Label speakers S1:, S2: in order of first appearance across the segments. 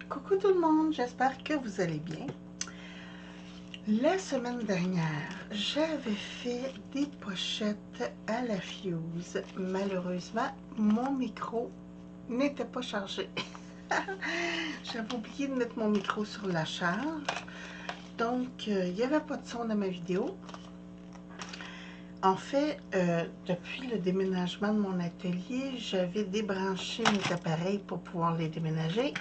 S1: Coucou tout le monde, j'espère que vous allez bien. La semaine dernière, j'avais fait des pochettes à la Fuse. Malheureusement, mon micro n'était pas chargé. J'avais oublié de mettre mon micro sur la charge. Donc, il n'y avait pas de son dans ma vidéo. En fait, depuis le déménagement de mon atelier, j'avais débranché mes appareils pour pouvoir les déménager.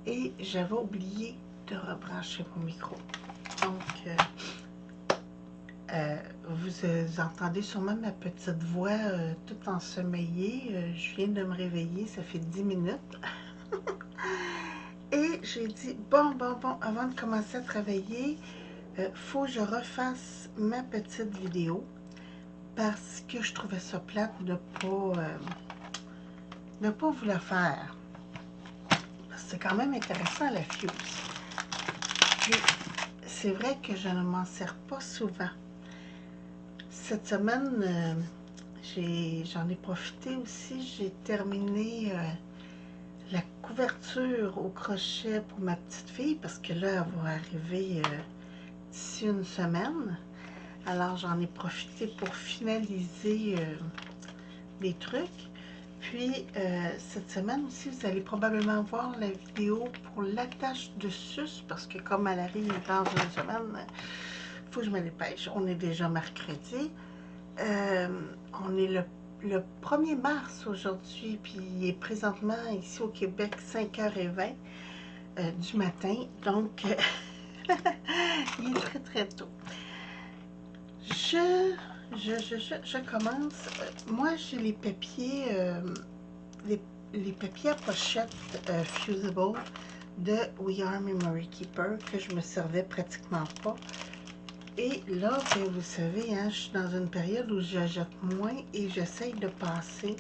S1: Et j'avais oublié de rebrancher mon micro. Donc, vous entendez sûrement ma petite voix toute ensommeillée. Je viens de me réveiller, ça fait 10 minutes. Et j'ai dit, bon, avant de commencer à travailler, faut que je refasse ma petite vidéo parce que je trouvais ça plate de ne pas vous la faire. C'est quand même intéressant la Fuse. Puis, c'est vrai que je ne m'en sers pas souvent. Cette semaine, j'en ai profité aussi. J'ai terminé la couverture au crochet pour ma petite fille parce que là, elle va arriver d'ici une semaine. Alors, j'en ai profité pour finaliser des trucs. Puis, cette semaine aussi, vous allez probablement voir la vidéo pour l'attache de sus parce que comme elle arrive dans une semaine, il faut que je me dépêche. On est déjà mercredi. On est le 1er mars aujourd'hui, puis il est présentement ici au Québec 5h20 du matin. Donc, il est très très tôt. Je commence. Moi, j'ai les papiers, les papiers à pochette Fusible de We Are Memory Keeper que je me servais pratiquement pas. Et là, bien, vous savez, hein, je suis dans une période où j'achète moins et j'essaye de passer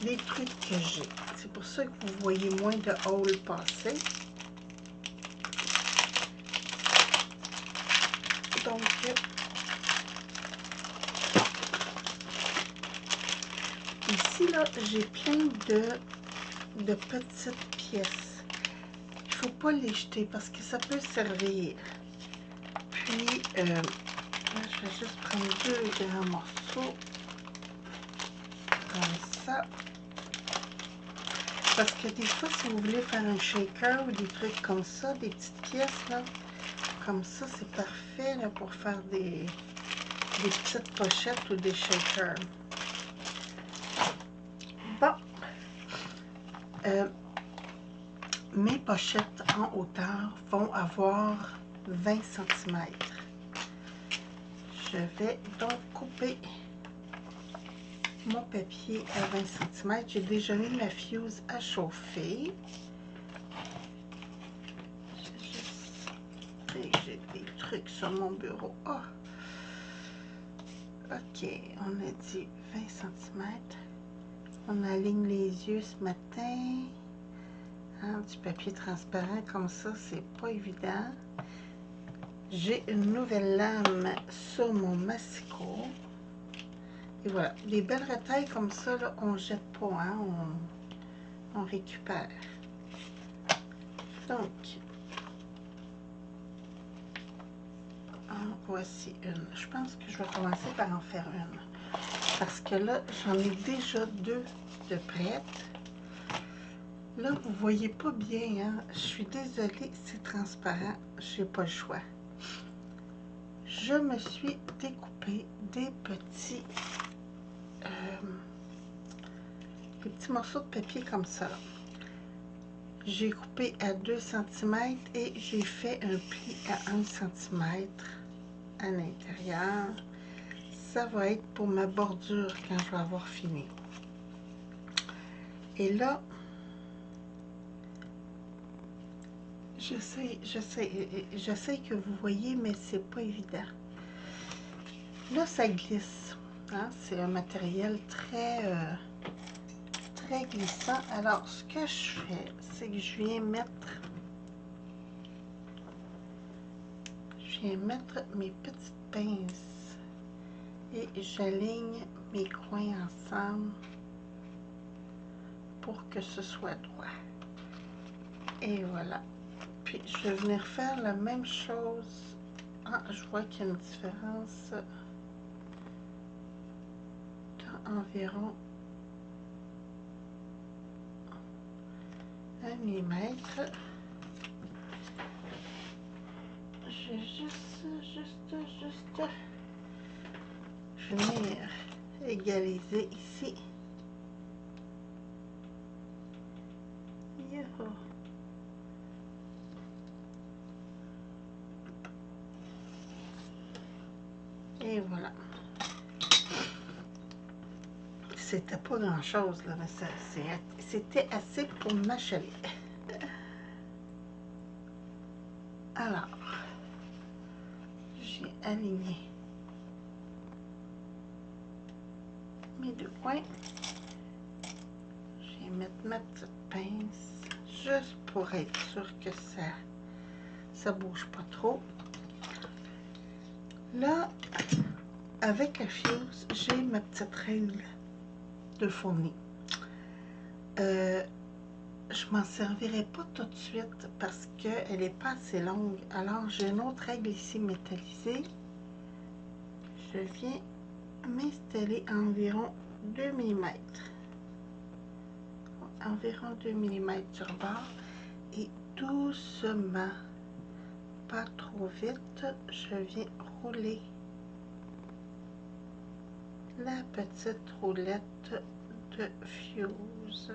S1: les trucs que j'ai. C'est pour ça que vous voyez moins de hauls passer. Donc, ici, là, j'ai plein de petites pièces. Il ne faut pas les jeter parce que ça peut servir. Puis, là, je vais juste prendre 2 grands morceaux. Comme ça. Parce que des fois, si vous voulez faire un shaker ou des trucs comme ça, des petites pièces, là, comme ça, c'est parfait là, pour faire des petites pochettes ou des shakers. Bon. Mes pochettes en hauteur vont avoir 20 cm. Je vais donc couper mon papier à 20 cm. J'ai déjà mis ma Fuse à chauffer. J'ai des trucs sur mon bureau. Oh. Ok, on a dit 20 cm. On aligne les yeux ce matin. Hein, du papier transparent comme ça, c'est pas évident. J'ai une nouvelle lame sur mon massicot. Et voilà, les belles retailles comme ça, là, on jette pas, hein, on récupère. Donc, en voici une. Je pense que je vais commencer par en faire une. Parce que là, j'en ai déjà 2 de prêtes. Là, vous voyez pas bien, hein? Je suis désolée, c'est transparent, j'ai pas le choix. Je me suis découpé des petits morceaux de papier comme ça. J'ai coupé à 2 cm et j'ai fait un pli à 1 cm à l'intérieur. Ça va être pour ma bordure quand je vais avoir fini. Et là, j'essaie que vous voyez, mais c'est pas évident. Là, ça glisse. Hein? C'est un matériel très glissant. Alors, ce que je fais, c'est que je viens mettre mes petites pinces et j'aligne mes coins ensemble pour que ce soit droit. Et voilà. Puis je vais venir faire la même chose. Ah, je vois qu'il y a une différence d'environ 1 millimètre. Je vais juste venir égaliser ici. Youhou. Et voilà. C'était pas grand chose là, mais c'était assez pour m'achever. Alors, j'ai aligné mes deux coins. Je vais mettre ma petite pince juste pour être sûr que ça bouge pas trop. Là, avec la fuse, j'ai ma petite règle de fourni. Je m'en servirai pas tout de suite parce qu'elle n'est pas assez longue. Alors, j'ai une autre règle ici métallisée. Je viens m'installer à environ 2 mm. Environ 2 mm sur bord. Et doucement, pas trop vite, je viens rouler la petite roulette de fuse.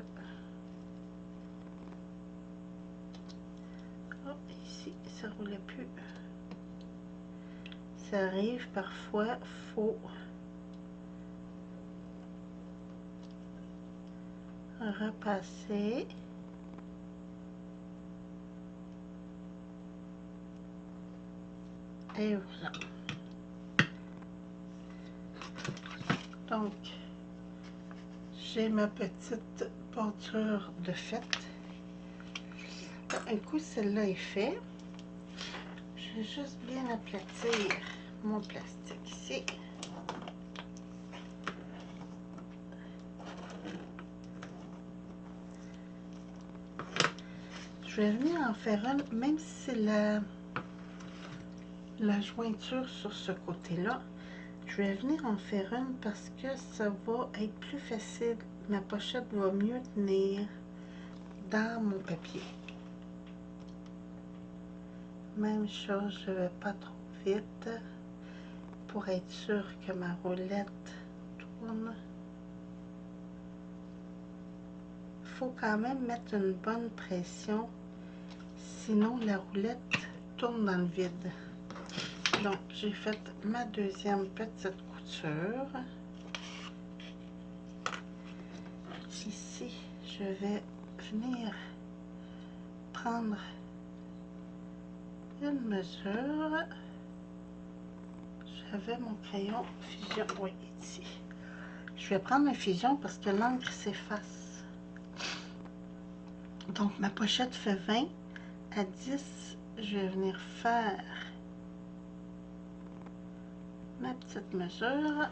S1: Oh, ici, ça roulait plus. Ça arrive parfois, faut repasser. Et voilà. Donc, j'ai ma petite bordure de fête. Un coup, celle-là est faite. Je vais juste bien aplatir mon plastique ici. Je vais venir en faire une, même si c'est la jointure sur ce côté-là. Je vais venir en faire une parce que ça va être plus facile. Ma pochette va mieux tenir dans mon papier. Même chose, je ne vais pas trop vite pour être sûr que ma roulette tourne. Il faut quand même mettre une bonne pression, sinon la roulette tourne dans le vide. Donc, j'ai fait ma deuxième petite couture. Ici, je vais venir prendre une mesure. J'avais mon crayon fusion, oui, ici. Je vais prendre un fusion parce que l'encre s'efface. Donc, ma pochette fait 20 à 10. Je vais venir faire ma petite mesure.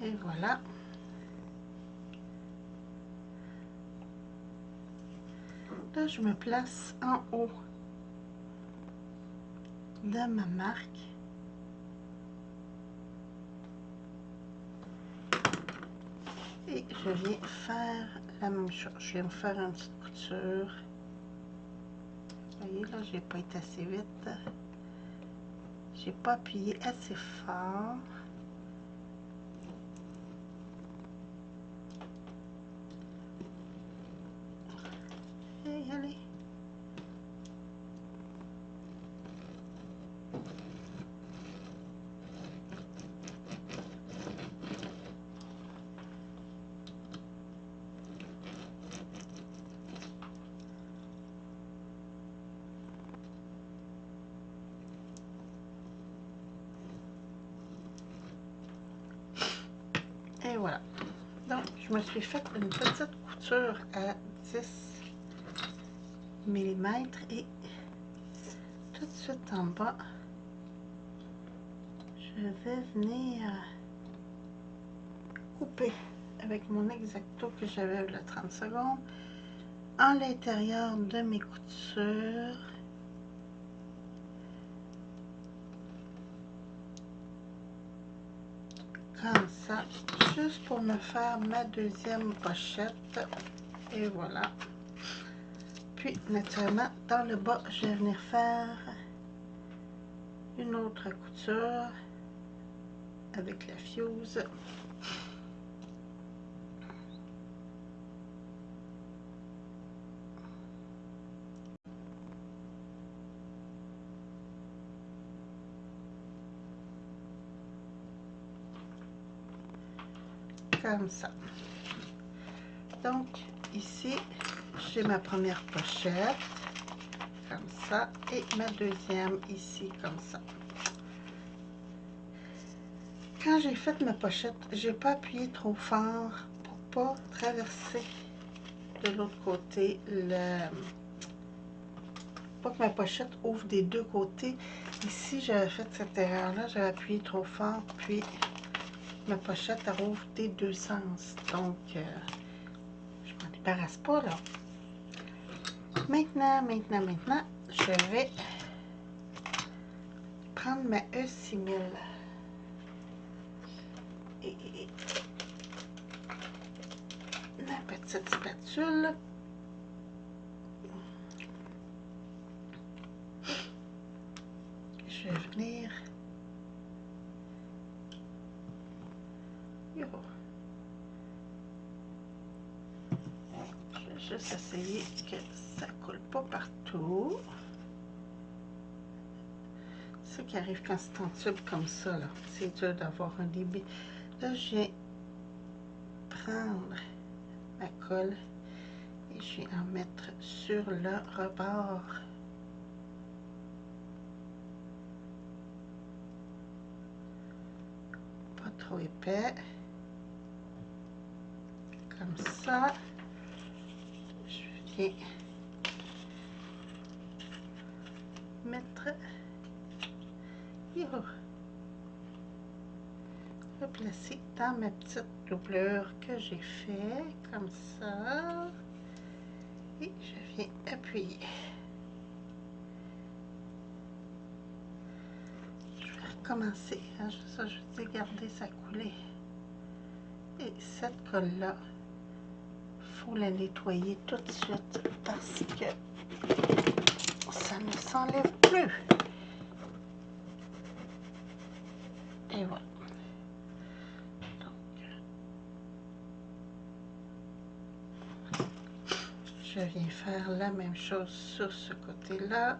S1: Et voilà. Là, je me place en haut de ma marque. Et je viens faire la même chose. Je viens me faire une petite couture. Vous voyez, là, j'ai pas été assez vite. J'ai pas appuyé assez fort. Et allez. Et voilà. Donc, je me suis fait une petite couture à 10 mm et tout de suite en bas, je vais venir couper avec mon X-Acto que j'avais le 30 secondes à l'intérieur de mes coutures. Comme ça, juste pour me faire ma deuxième pochette. Et voilà. Puis, naturellement, dans le bas, je vais venir faire une autre couture avec la fuse. Comme ça. Donc, ici, j'ai ma première pochette, comme ça, et ma deuxième ici, comme ça. Quand j'ai fait ma pochette, j'ai pas appuyé trop fort pour pas traverser de l'autre côté pas que ma pochette ouvre des deux côtés. Ici, j'avais fait cette erreur-là, j'avais appuyé trop fort, puis ma pochette elle ouvre des deux sens. Donc, je m'en débarrasse pas là. Maintenant, je vais prendre ma E6000 et ma petite spatule. Je vais venir. Je vais juste essayer que ça coule pas partout. Ce qui arrive quand c'est en tube comme ça, là. C'est dur d'avoir un débit. Là, je viens prendre ma colle et je vais en mettre sur le rebord. Pas trop épais. Comme ça. Je viens mettre replacer dans ma petite doublure que j'ai fait comme ça et je viens appuyer. Je vais recommencer, hein, ça je dis garder ça couler. Et cette colle là, faut la nettoyer tout de suite parce que ça ne s'enlève plus. Et voilà. Je viens faire la même chose sur ce côté-là.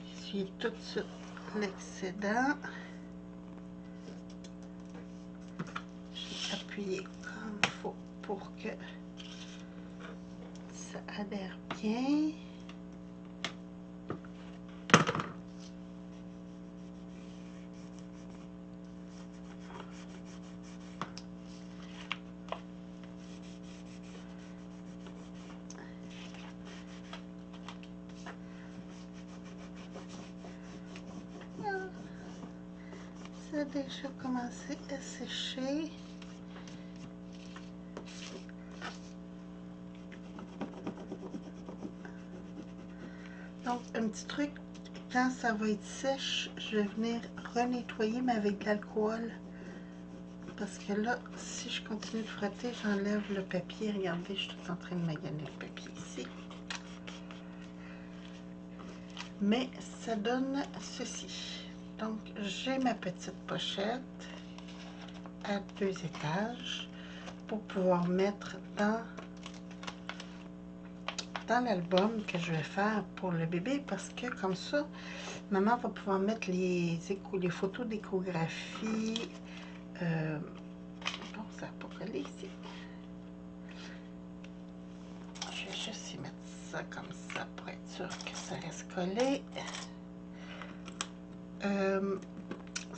S1: J'essuie tout de suite l'excédent. Appuyer comme il faut pour que ça adhère bien. Ça a déjà commencé à sécher. Donc, un petit truc, quand ça va être sèche, je vais venir renettoyer, mais avec de l'alcool. Parce que là, si je continue de frotter, j'enlève le papier. Regardez, je suis tout en train de maganer le papier ici. Mais ça donne ceci. Donc, j'ai ma petite pochette à 2 étages pour pouvoir mettre dans l'album que je vais faire pour le bébé, parce que comme ça, maman va pouvoir mettre les photos d'échographie. Bon, ça n'a pas collé ici. Je vais juste y mettre ça comme ça pour être sûr que ça reste collé.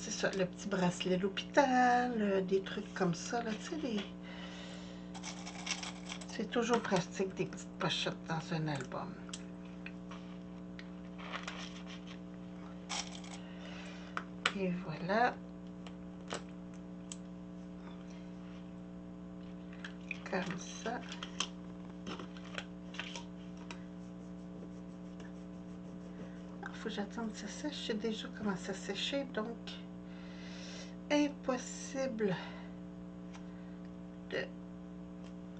S1: c'est ça, le petit bracelet d'hôpital, des trucs comme ça, là, tu sais, c'est toujours pratique des petites pochettes dans un album. Et voilà. Comme ça. Il faut que j'attende que ça sèche. Je sais déjà comment ça sécher, donc impossible de...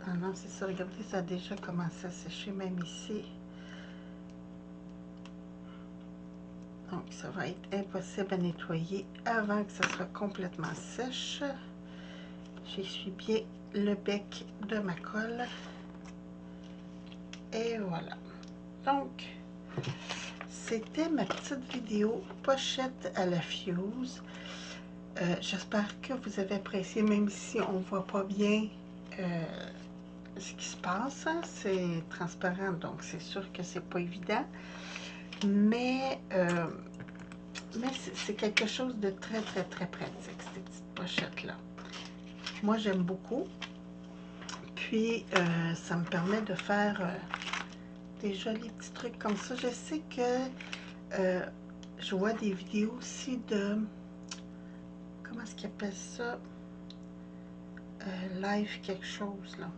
S1: Ah non, c'est ça, regardez, ça a déjà commencé à sécher, même ici. Donc, ça va être impossible à nettoyer avant que ça soit complètement sèche. J'essuie bien le bec de ma colle. Et voilà. Donc, c'était ma petite vidéo pochette à la Fuse. J'espère que vous avez apprécié, même si on ne voit pas bien ce qui se passe. Hein. C'est transparent, donc c'est sûr que c'est pas évident. Mais c'est quelque chose de très, très, très pratique, ces petites pochettes-là. Moi, j'aime beaucoup. Puis, ça me permet de faire des jolis petits trucs comme ça. Je sais que je vois des vidéos aussi de... Comment est-ce qu'ils appellent ça? Live quelque chose, là.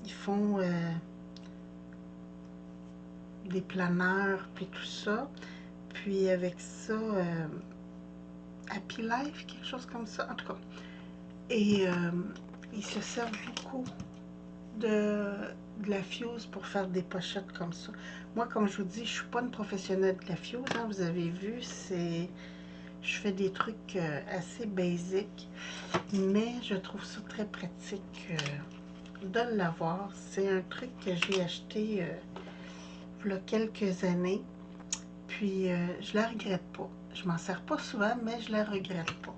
S1: Ils font des planeurs, puis tout ça. Puis avec ça, Happy Life, quelque chose comme ça, en tout cas. Et ils se servent beaucoup de la Fuse pour faire des pochettes comme ça. Moi, comme je vous dis, je suis pas une professionnelle de la Fuse, hein, vous avez vu, je fais des trucs assez basiques, mais je trouve ça très pratique de l'avoir. C'est un truc que j'ai acheté il y a quelques années, puis je la regrette pas. Je m'en sers pas souvent, mais je la regrette pas.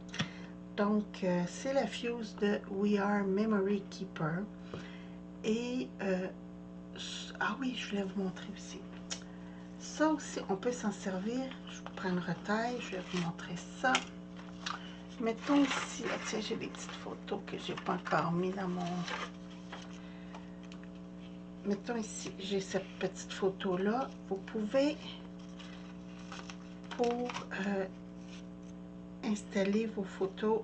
S1: Donc, c'est la Fuse de We Are Memory Keeper. Et, ah oui, je voulais vous montrer aussi. Ça aussi, on peut s'en servir. Je vous prends une retaille, je vais vous montrer ça. Mettons ici, là, tiens, j'ai des petites photos que j'ai pas encore mis dans mon... Mettons ici, j'ai cette petite photo-là. Vous pouvez, pour installer vos photos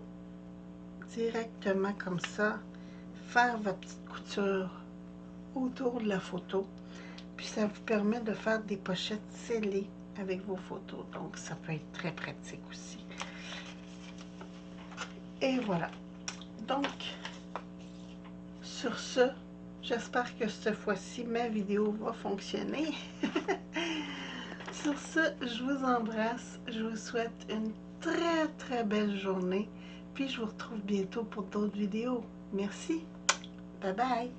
S1: directement comme ça, faire votre petite couture autour de la photo. Puis ça vous permet de faire des pochettes scellées avec vos photos. Donc ça peut être très pratique aussi. Et voilà. Donc, sur ce, j'espère que cette fois-ci, ma vidéo va fonctionner. Sur ce, je vous embrasse. Je vous souhaite une très, très belle journée. Puis je vous retrouve bientôt pour d'autres vidéos. Merci. Bye bye.